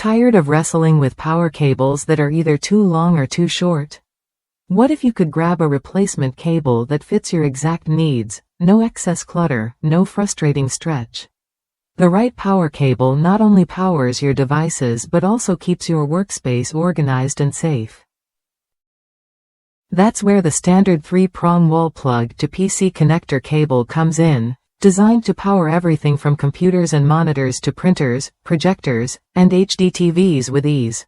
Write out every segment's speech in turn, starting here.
Tired of wrestling with power cables that are either too long or too short? What if you could grab a replacement cable that fits your exact needs? No excess clutter, no frustrating stretch. The right power cable not only powers your devices but also keeps your workspace organized and safe. That's where the standard 3-prong wall plug to PC connector cable comes in, designed to power everything from computers and monitors to printers, projectors, and HDTVs with ease.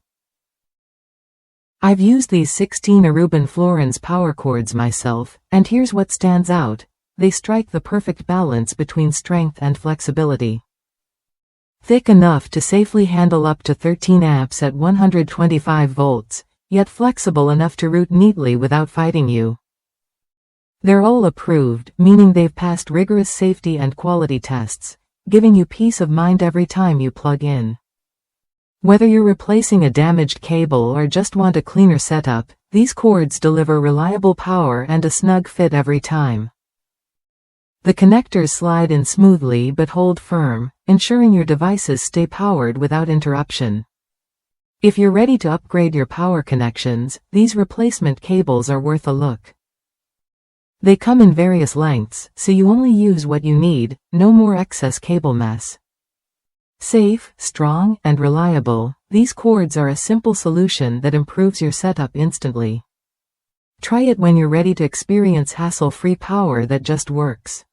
I've used these 16 Aruban Florins power cords myself, and here's what stands out: they strike the perfect balance between strength and flexibility. Thick enough to safely handle up to 13 amps at 125 volts, yet flexible enough to route neatly without fighting you. They're all approved, meaning they've passed rigorous safety and quality tests, giving you peace of mind every time you plug in. Whether you're replacing a damaged cable or just want a cleaner setup, these cords deliver reliable power and a snug fit every time. The connectors slide in smoothly but hold firm, ensuring your devices stay powered without interruption. If you're ready to upgrade your power connections, these replacement cables are worth a look. They come in various lengths, so you only use what you need, no more excess cable mess. Safe, strong, and reliable, these cords are a simple solution that improves your setup instantly. Try it when you're ready to experience hassle-free power that just works.